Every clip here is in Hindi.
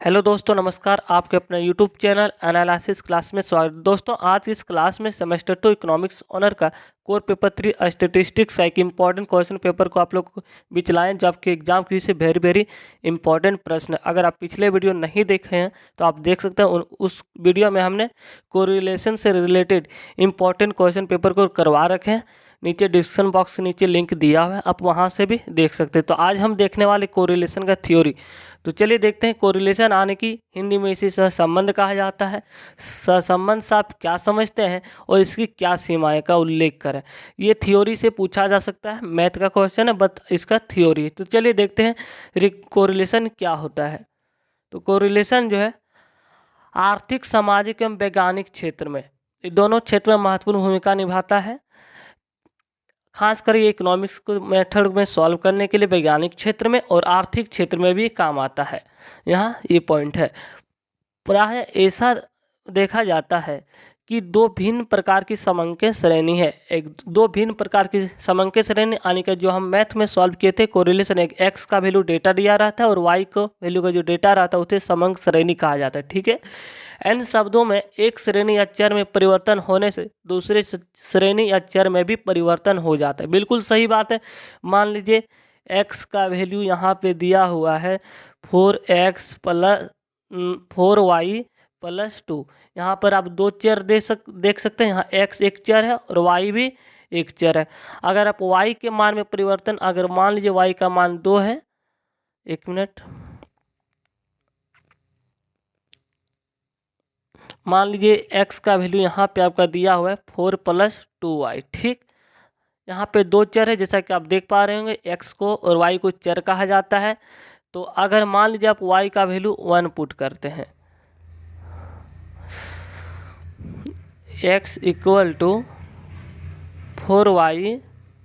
हेलो दोस्तों, नमस्कार। आपके अपने यूट्यूब चैनल एनालिसिस क्लास में स्वागत। दोस्तों, आज इस क्लास में सेमेस्टर 2 इकोनॉमिक्स ऑनर का कोर पेपर 3 स्टेटिस्टिक्स एक इम्पॉर्टेंट क्वेश्चन पेपर को आप लोग को बीच लाएँ, जो आपके एग्जाम की से वेरी इंपॉर्टेंट प्रश्न है। अगर आप पिछले वीडियो नहीं देखे हैं तो आप देख सकते हैं। उस वीडियो में हमने कोरिलेशन से रिलेटेड इंपॉर्टेंट क्वेश्चन पेपर को करवा रखे हैं। नीचे डिस्क्रिप्शन बॉक्स के नीचे लिंक दिया हुआ है, आप वहां से भी देख सकते हैं। तो आज हम देखने वाले कोरिलेशन का थ्योरी। तो चलिए देखते हैं कोरिलेशन आने की हिंदी में इसे सहसंबंध कहा जाता है। सहसंबंध से आप क्या समझते हैं और इसकी क्या सीमाएं का उल्लेख करें। ये थ्योरी से पूछा जा सकता है, मैथ का क्वेश्चन है, बट इसका थ्योरी है। तो चलिए देखते हैं कोरिलेशन क्या होता है। तो कोरिलेशन जो है आर्थिक, सामाजिक एवं वैज्ञानिक क्षेत्र में, ये दोनों क्षेत्र में महत्वपूर्ण भूमिका निभाता है। खासकर ये इकोनॉमिक्स को मेथड में सॉल्व करने के लिए वैज्ञानिक क्षेत्र में और आर्थिक क्षेत्र में भी काम आता है। यहाँ ये पॉइंट है। प्रायः ऐसा देखा जाता है कि दो भिन्न प्रकार की समंकय श्रेणी है। दो भिन्न प्रकार की समंकय श्रेणी यानी कि जो हम मैथ में सॉल्व किए थे कोरिलेशन, एक एक्स का वैल्यू डेटा दिया रहता है और वाई को वैल्यू का जो डेटा रहता है उसे समंक श्रेणी कहा जाता है। ठीक है। इन शब्दों में एक श्रेणी या चर में परिवर्तन होने से दूसरे श्रेणी या चर में भी परिवर्तन हो जाता है। बिल्कुल सही बात है। मान लीजिए एक्स का वैल्यू यहाँ पे दिया हुआ है 4x प्लस 4y प्लस 2। यहाँ पर आप दो चर देख सकते हैं। यहाँ x एक चर है और y भी एक चर है। अगर आप y के मान में परिवर्तन, अगर मान लीजिए y का मान 2 है, एक मिनट, मान लीजिए x का वैल्यू यहाँ पे आपका दिया हुआ है 4 प्लस 2y। ठीक, यहाँ पे दो चर है जैसा कि आप देख पा रहे होंगे, x को और y को चर कहा जाता है। तो अगर मान लीजिए आप y का वैल्यू 1 पुट करते हैं, x equal to 4y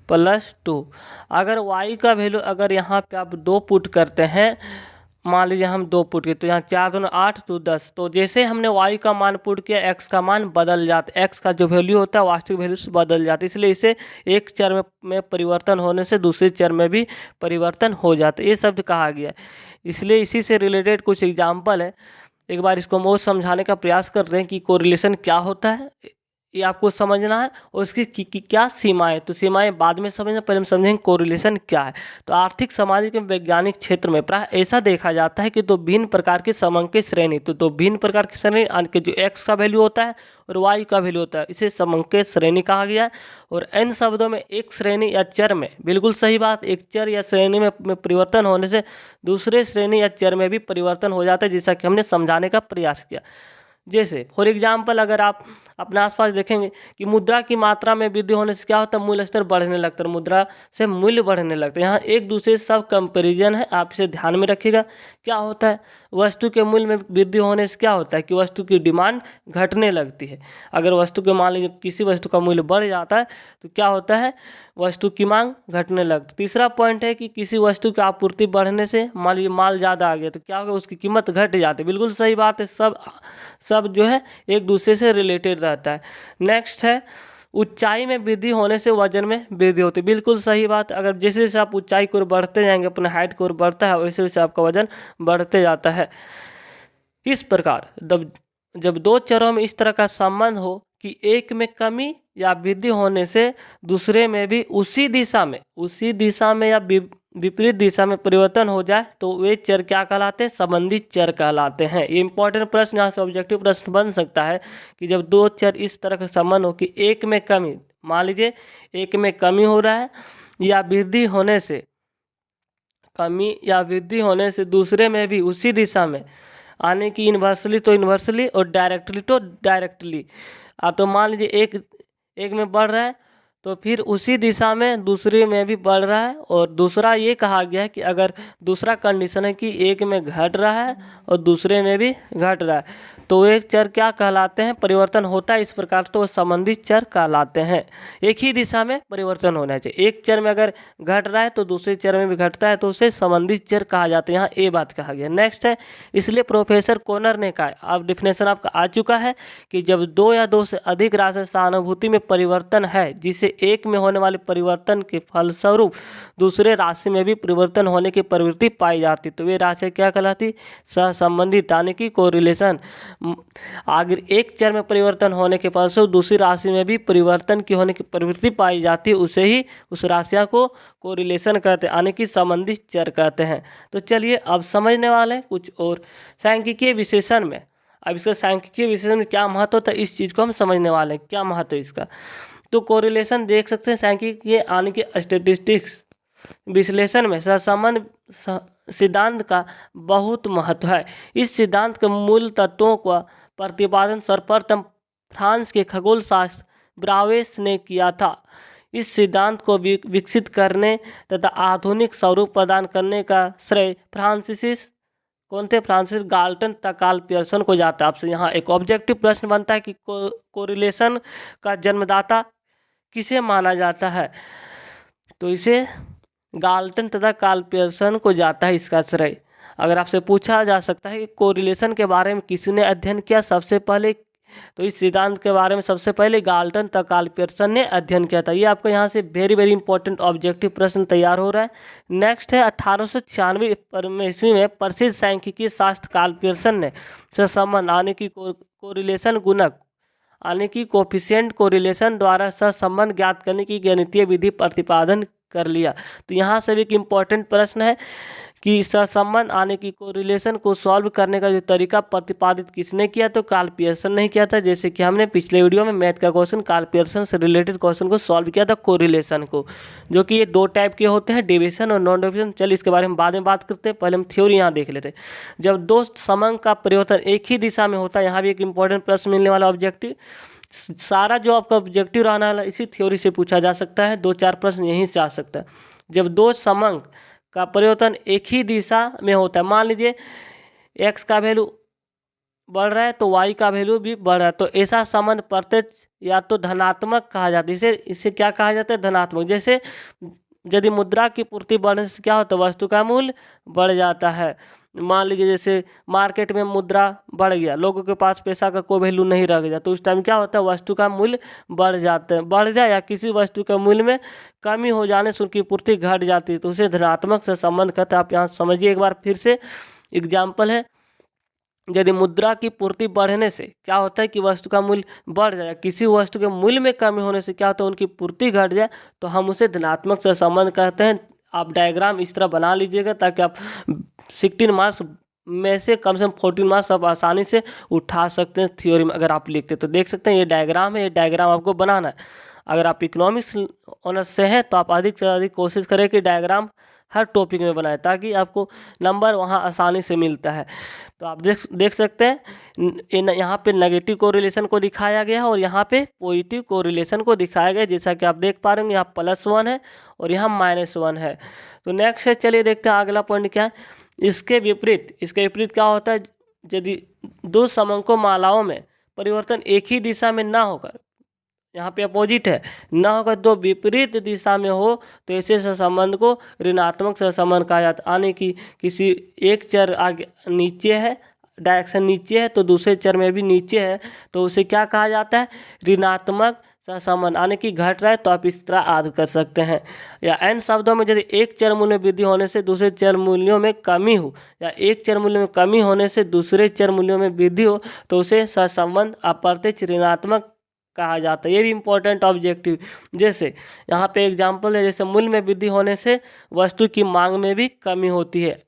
plus 2। अगर y का वैल्यू अगर यहाँ पे आप 2 पुट करते हैं, मान लीजिए हम 2 पुट किए तो यहाँ 4 दूनी 8 तो 10। तो जैसे हमने y का मान पुट किया, x का मान बदल जाता है, x का जो वैल्यू होता है वास्तविक वैल्यू से बदल जाता है। इसलिए इसे एक चर में परिवर्तन होने से दूसरे चर में भी परिवर्तन हो जाता है। ये शब्द कहा गया है। इसलिए इसी से रिलेटेड कुछ एग्जाम्पल है। एक बार इसको हम और समझाने का प्रयास कर रहे हैं कि कोरिलेशन क्या होता है, ये आपको समझना है और इसकी क्या सीमाएं। तो सीमाएं बाद में समझना, पहले हम समझेंगे कोरिलेशन क्या है। तो आर्थिक, सामाजिक एवं वैज्ञानिक क्षेत्र में प्राय ऐसा देखा जाता है कि दो भिन्न प्रकार की समंकय श्रेणी, तो दो भिन्न प्रकार की श्रेणी के जो x का वैल्यू होता है और y का वैल्यू होता है, इसे समंकय श्रेणी कहा गया है। और इन शब्दों में एक श्रेणी या चर में, बिल्कुल सही बात, एक चर या श्रेणी में परिवर्तन होने से दूसरे श्रेणी या चर में भी परिवर्तन हो जाता है, जैसा कि हमने समझाने का प्रयास किया। जैसे फॉर एग्जाम्पल अगर आप अपने आसपास देखेंगे कि मुद्रा की मात्रा में वृद्धि होने से क्या होता है, मूल्य स्तर बढ़ने लगता है, मुद्रा से मूल्य बढ़ने लगता है। यहाँ एक दूसरे से सब कंपैरिजन है, आप इसे ध्यान में रखिएगा। क्या होता है, वस्तु के मूल्य में वृद्धि होने से क्या होता है कि वस्तु की डिमांड घटने लगती है। अगर वस्तु के, मान लीजिए किसी वस्तु का मूल्य बढ़ जाता है तो क्या होता है, वस्तु की मांग घटने लगती है। तीसरा पॉइंट है कि किसी वस्तु की आपूर्ति बढ़ने से, मान लीजिए माल ज़्यादा आ गया तो क्या होगा, उसकी कीमत घट जाती है। बिल्कुल सही बात है। सब जो है एक दूसरे से रिलेटेड रहता है। नेक्स्ट है ऊंचाई में वृद्धि होने से वजन में वृद्धि होती है। बिल्कुल सही बात। अगर जैसे जैसे आप ऊंचाई की ओर बढ़ते जाएंगे, अपने हाइट की ओर बढ़ता है, वैसे वैसे आपका वजन बढ़ते जाता है। इस प्रकार जब दो चरों में इस तरह का संबंध हो कि एक में कमी या वृद्धि होने से दूसरे में भी उसी दिशा में या विपरीत दिशा में परिवर्तन हो जाए तो वे चर क्या कहलाते हैं, संबंधित चर कहलाते हैं। ये इंपॉर्टेंट प्रश्न, यहाँ से ऑब्जेक्टिव प्रश्न बन सकता है कि जब दो चर इस तरह का संबंध हो कि एक में कमी, मान लीजिए एक में कमी हो रहा है या वृद्धि होने से, दूसरे में भी उसी दिशा में, आने की इन्वर्सली तो इन्वर्सली और डायरेक्टली तो डायरेक्टली। तो मान लीजिए एक में बढ़ रहा है तो फिर उसी दिशा में दूसरे में भी बढ़ रहा है। और दूसरा ये कहा गया है कि अगर दूसरा कंडीशन है कि एक में घट रहा है और दूसरे में भी घट रहा है, तो एक चर क्या कहलाते हैं, परिवर्तन होता है इस प्रकार तो वो संबंधित चर कहलाते हैं। एक ही दिशा में परिवर्तन होना चाहिए, एक चर में अगर घट रहा है तो दूसरे चर में भी घटता है तो उसे संबंधित चर कहा जाता है। यहाँ ए बात कहा गया। नेक्स्ट है, इसलिए प्रोफेसर कोनर ने कहा, अब डिफिनेशन आपका आ चुका है कि जब दो या दो से अधिक राशि सहानुभूति में परिवर्तन है जिसे एक में होने वाले परिवर्तन के फलस्वरूप दूसरे राशि में भी परिवर्तन होने की प्रवृत्ति पाई जाती तो वे राशि क्या कहलाती, सहसंबंधित यानी कि कोरिलेशन। अगर एक चर में परिवर्तन होने के फलस्वरूप दूसरी राशि में भी परिवर्तन की होने की प्रवृत्ति पाई जाती है उसे ही उस राशियाँ को कोरिलेशन कहते हैं यानी कि संबंधित चर कहते हैं। तो चलिए अब समझने वाले हैं कुछ और सांख्यिकीय विशेषण में। अब इसका सांख्यिकीय विशेषण में क्या महत्व होता है इस चीज़ को हम समझने वाले हैं, क्या महत्व है इसका। तो कोरिलेशन देख सकते हैं सांख्यिकीय यानी कि स्टैटिस्टिक्स विश्लेषण में सहसंबंध सिद्धांत का बहुत महत्व है। इस सिद्धांत के मूल तत्वों का प्रतिपादन सर्वप्रथम फ्रांस के खगोल शास्त्र ब्रावेस ने किया था। इस सिद्धांत को विकसित करने तथा आधुनिक स्वरूप प्रदान करने का श्रेय फ्रांसिस गाल्टन तथा कार्ल पियर्सन को जाता है। आपसे यहाँ एक ऑब्जेक्टिव प्रश्न बनता है कि कोरिलेशन का जन्मदाता किसे माना जाता है, तो इसे गाल्टन तथा कार्ल पियर्सन को जाता है इसका श्रेय। अगर आपसे पूछा जा सकता है कि कोरिलेशन के बारे में किसने अध्ययन किया सबसे पहले, तो इस सिद्धांत के बारे में सबसे पहले गाल्टन तथा कार्ल पियर्सन ने अध्ययन किया था। ये आपको यहाँ से वेरी वेरी इंपॉर्टेंट ऑब्जेक्टिव प्रश्न तैयार हो रहा है। नेक्स्ट है 1896 ईस्वी में प्रसिद्ध सांख्यिकीय शास्त्र कार्ल पियर्सन ने सहसंबंध यानी कि कोरिलेशन गुणक यानी कि कोफिशिएंट कोरिलेशन द्वारा सहसंबंध ज्ञात करने की गणितीय विधि प्रतिपादन कर लिया। तो यहाँ से भी एक इम्पॉर्टेंट प्रश्न है कि सहसंबंध आने की कोरिलेशन को सॉल्व करने का जो तरीका प्रतिपादित किसने किया, तो कार्ल पियर्सन ने किया था। जैसे कि हमने पिछले वीडियो में मैथ का क्वेश्चन कार्ल पियर्सन से रिलेटेड क्वेश्चन को सॉल्व किया था कोरिलेशन को, जो कि ये दो टाइप के होते हैं, डेविएशन और नॉन डेविएशन। चलिए इसके बारे में बाद में बात करते हैं, पहले हम थ्योरी यहाँ देख लेते हैं। जब दो समंग का परिवर्तन एक ही दिशा में होता है, यहाँ भी एक इंपॉर्टेंट प्रश्न मिलने वाला ऑब्जेक्टिव, सारा जो आपका ऑब्जेक्टिव रहने वाला इसी थ्योरी से पूछा जा सकता है, दो चार प्रश्न यहीं से आ सकता है। जब दो समंग का परिवर्तन एक ही दिशा में होता है, मान लीजिए x का वैल्यू बढ़ रहा है तो y का वैल्यू भी बढ़ रहा है, तो ऐसा संबंध प्रत्यक्ष या तो धनात्मक कहा जाता है, इसे क्या कहा जाता है, धनात्मक। जैसे यदि मुद्रा की पूर्ति बढ़ने से क्या होता है, वस्तु का मूल्य बढ़ जाता है। मान लीजिए जैसे मार्केट में मुद्रा बढ़ गया, लोगों के पास पैसा का कोई वैल्यू नहीं रह गया, तो उस टाइम क्या होता है, वस्तु का मूल्य बढ़ जाता है, बढ़ जाए या किसी वस्तु के मूल्य में कमी हो जाने से उनकी पूर्ति घट जाती है, तो उसे धनात्मक से संबंध करते हैं। आप यहाँ समझिए एक बार फिर से एग्जाम्पल है, यदि मुद्रा की पूर्ति बढ़ने से क्या होता है कि वस्तु का मूल्य बढ़ जाए, किसी वस्तु के मूल्य में कमी होने से क्या होता है, उनकी पूर्ति घट जाए, तो हम उसे धनात्मक से संबंध कहते हैं। आप डायग्राम इस तरह बना लीजिएगा ताकि आप 16 मार्क्स में से कम 14 मार्क्स आप आसानी से उठा सकते हैं थ्योरी में अगर आप लिखते। तो देख सकते हैं ये डायग्राम है, ये डायग्राम आपको बनाना है। अगर आप इकोनॉमिक्स ऑनर्स से हैं तो आप अधिक से अधिक कोशिश करें कि डायग्राम हर टॉपिक में बनाए ताकि आपको नंबर वहाँ आसानी से मिलता है। तो आप देख सकते हैं यहाँ पे नेगेटिव कोरिलेशन को दिखाया गया है और यहाँ पे पॉजिटिव कोरिलेशन को दिखाया गया, जैसा कि आप देख पा रहे हैं यहाँ +1 है और यहाँ -1 है। तो नेक्स्ट है, चलिए देखते हैं अगला पॉइंट क्या है। इसके विपरीत क्या होता है, यदि दो समंको मालाओं में परिवर्तन एक ही दिशा में ना होकर, यहाँ पे अपोजिट है, ना होकर दो विपरीत दिशा में हो तो ऐसे सहसंबंध को ऋणात्मक सहसंबंध कहा जाता है। यानी कि किसी एक चर आगे नीचे है, डायरेक्शन नीचे है तो दूसरे चर में भी नीचे है, तो उसे क्या कहा जाता है, ऋणात्मक सहसंबंध। यानी कि घट रहा है तो आप इस तरह याद कर सकते हैं। या अन्य शब्दों में यदि एक चर मूल्य में वृद्धि होने से दूसरे चर मूल्यों में कमी हो, या एक चर मूल्य में कमी होने से दूसरे चर मूल्यों में वृद्धि हो, तो उसे सहसंबंध अप्रत्यक्ष ऋणात्मक कहा जाता है। ये भी इंपॉर्टेंट ऑब्जेक्टिव। जैसे यहाँ पे एग्जांपल है, जैसे मूल्य में वृद्धि होने से वस्तु की मांग में भी कमी होती है।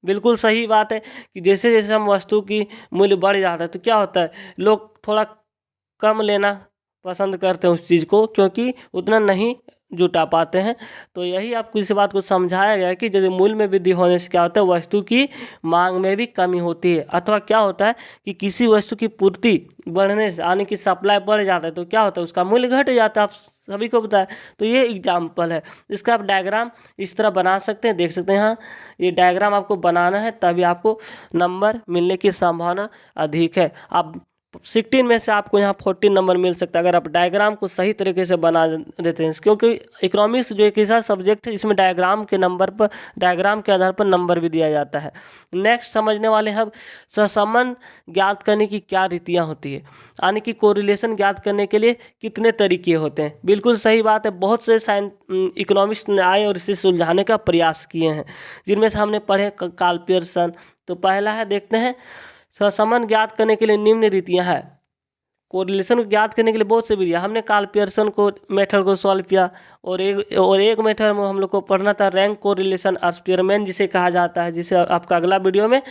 बिल्कुल सही बात है कि जैसे जैसे हम वस्तु की मूल्य बढ़ जाता है तो क्या होता है, लोग थोड़ा कम लेना पसंद करते हैं उस चीज़ को, क्योंकि उतना नहीं जुटा पाते हैं। तो यही आपको इस बात को समझाया गया है कि जैसे मूल्य में वृद्धि होने से क्या होता है, वस्तु की मांग में भी कमी होती है, अथवा क्या होता है कि किसी वस्तु की पूर्ति बढ़ने से, यानी कि सप्लाई बढ़ जाता है, तो क्या होता है उसका मूल्य घट जाता है, आप सभी को पता है। तो ये एग्जाम्पल है, इसका आप डायग्राम इस तरह बना सकते हैं, देख सकते हैं। हाँ, ये डायग्राम आपको बनाना है, तभी आपको नंबर मिलने की संभावना अधिक है। आप 16 में से आपको यहाँ 14 नंबर मिल सकता है अगर आप डायग्राम को सही तरीके से बना देते हैं, क्योंकि इकोनॉमिक्स जो एक ऐसा सब्जेक्ट है इसमें डायग्राम के आधार पर नंबर भी दिया जाता है। नेक्स्ट समझने वाले हम सहसंबंध ज्ञात करने की क्या रीतियाँ होती है, यानी कि कोरिलेशन ज्ञात करने के लिए कितने तरीके होते हैं। बिल्कुल सही बात है, बहुत से इकोनॉमिस्ट ने आए और इसे सुलझाने का प्रयास किए हैं, जिनमें से हमने पढ़े कार्ल पियर्सन। तो पहला है, देखते हैं, सहसंबंध ज्ञात करने के लिए निम्न रीतियां हैं। कोरिलेशन को ज्ञात करने के लिए बहुत से विधियां, हमने कार्ल पियर्सन को मेथड को सॉल्व किया, और एक मेथड में हम लोग को पढ़ना था रैंक कोरिलेशन एक्सपेरिमेंट जिसे कहा जाता है, जिसे आपका अगला वीडियो में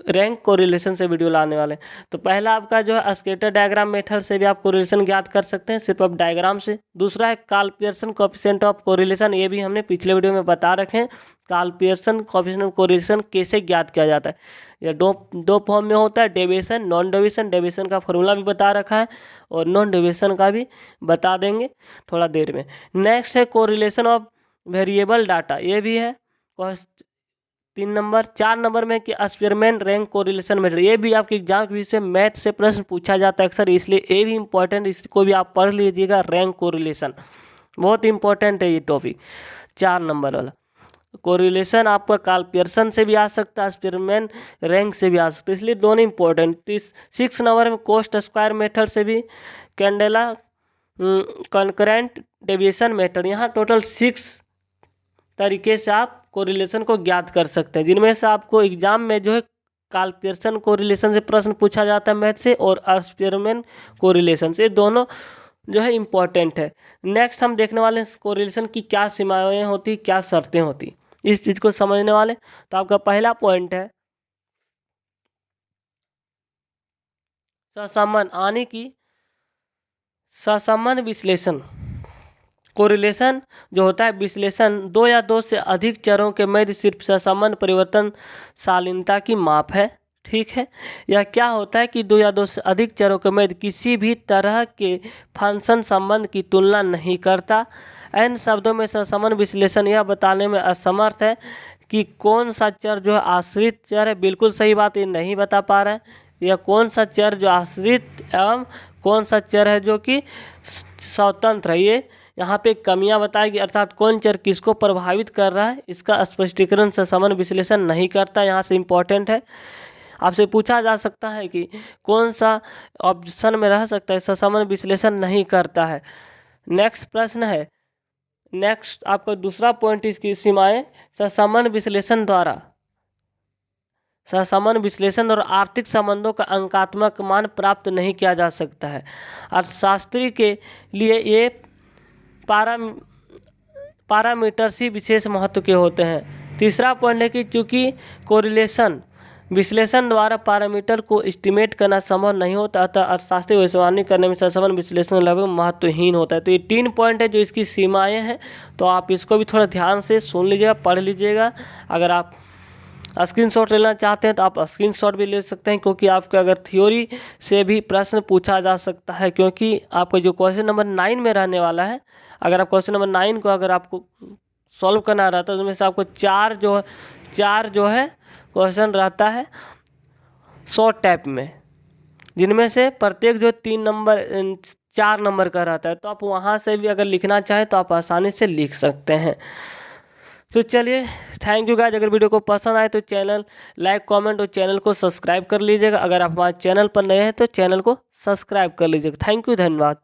रैंक कोरिलेशन से वीडियो लाने वाले। तो पहला आपका जो है स्कैटर डायग्राम मेथड से भी आप कोरिलेशन ज्ञात कर सकते हैं, सिर्फ आप डायग्राम से। दूसरा है Karl Pearson coefficient of correlation, ये भी हमने पिछले वीडियो में बता रखे हैं। Karl Pearson coefficient of correlation कैसे ज्ञात किया जाता है, यह दो फॉर्म में होता है, डेविएशन, नॉन डेविएशन। डेविएशन का फॉर्मूला भी बता रखा है और नॉन डेविएशन का भी बता देंगे थोड़ा देर में। नेक्स्ट है कोरिलेशन ऑफ वेरिएबल डाटा, ये भी है 3 नंबर। 4 नंबर में कि एक्सपेरिमेंट रैंक कोरिलेशन मेथड, ये भी आपके एग्जाम के विषय मैथ से प्रश्न पूछा जाता है अक्सर, इसलिए ये भी इंपॉर्टेंट, इसको भी आप पढ़ लीजिएगा। रैंक कोरिलेशन बहुत इंपॉर्टेंट है ये टॉपिक, 4 नंबर वाला। कोरिलेशन आपका कार्ल पियर्सन से भी आ सकता है, एक्सपेरिमेंट रैंक से भी आ सकता है, इसलिए दोनों इंपॉर्टेंट। 6 नंबर में कोस्ट स्क्वायर मेथड से भी, कैंडेला कंकरेंट डेविएशन मेथड, यहाँ टोटल 6 तरीके से आप कोरिलेशन को ज्ञात कर सकते हैं, जिनमें से आपको एग्जाम में जो है कार्ल पियर्सन कोरिलेशन से प्रश्न पूछा जाता है मैथ से, और एक्सपेरिमेंट कोरिलेशन से, दोनों जो है इम्पॉर्टेंट है। नेक्स्ट हम देखने वाले हैं कोरिलेशन की क्या सीमाएं होती, क्या शर्तें होती, इस चीज़ को समझने वाले। तो आपका पहला पॉइंट है सहसंबंध, यानी कि सहसंबंध विश्लेषण। कोरिलेशन जो होता है विश्लेषण, 2 या 2 से अधिक चरों के मध्य सिर्फ सहसंबंध परिवर्तनशीलता की माप है, ठीक है। यह क्या होता है कि 2 या 2 से अधिक चरों के मध्य किसी भी तरह के फंक्शन संबंध की तुलना नहीं करता। इन शब्दों में सहसंबंध विश्लेषण यह बताने में असमर्थ है कि कौन सा चर जो है आश्रित चर है, बिल्कुल सही बात, ये नहीं बता पा रहे हैं, या कौन सा चर जो आश्रित एवं कौन सा चर है जो कि स्वतंत्र है, ये यहाँ पे कमियां बताएगी, अर्थात कौन चर किसको प्रभावित कर रहा है, इसका स्पष्टीकरण सहसंबंध विश्लेषण नहीं करता। यहाँ से इम्पोर्टेंट है, आपसे पूछा जा सकता है कि कौन सा ऑप्शन में रह सकता है सहसंबंध विश्लेषण नहीं करता है। नेक्स्ट प्रश्न है, नेक्स्ट आपका दूसरा पॉइंट, इसकी सीमाएं, सहसंबंध विश्लेषण और आर्थिक संबंधों का अंकात्मक मान प्राप्त नहीं किया जा सकता है। अर्थशास्त्री के लिए ये पैरामीटर्स ही विशेष महत्व के होते हैं। तीसरा पॉइंट है कि चूंकि कोरिलेशन विश्लेषण द्वारा पैरामीटर को एस्टिमेट करना संभव नहीं होता, अतः अर्थशास्त्री भविष्यवाणी करने में सहसंबंध विश्लेषण लगभग महत्वहीन होता है। तो ये 3 पॉइंट है जो इसकी सीमाएं हैं, तो आप इसको भी थोड़ा ध्यान से सुन लीजिएगा, पढ़ लीजिएगा। अगर आप स्क्रीनशॉट लेना चाहते हैं तो आप स्क्रीनशॉट भी ले सकते हैं, क्योंकि आपका अगर थ्योरी से भी प्रश्न पूछा जा सकता है, क्योंकि आपका जो क्वेश्चन नंबर 9 में रहने वाला है, अगर आप क्वेश्चन नंबर 9 को अगर आपको सॉल्व करना रहता है तो उसमें से आपको 4 जो है क्वेश्चन रहता है शॉर्ट टाइप में, जिनमें से प्रत्येक जो 4 नंबर का रहता है, तो आप वहाँ से भी अगर लिखना चाहें तो आप आसानी से लिख सकते हैं। तो चलिए, थैंक यू गाइस। अगर वीडियो को पसंद आए तो चैनल लाइक, कमेंट और चैनल को सब्सक्राइब कर लीजिएगा। अगर आप हमारे चैनल पर नए हैं तो चैनल को सब्सक्राइब कर लीजिएगा। थैंक यू, धन्यवाद।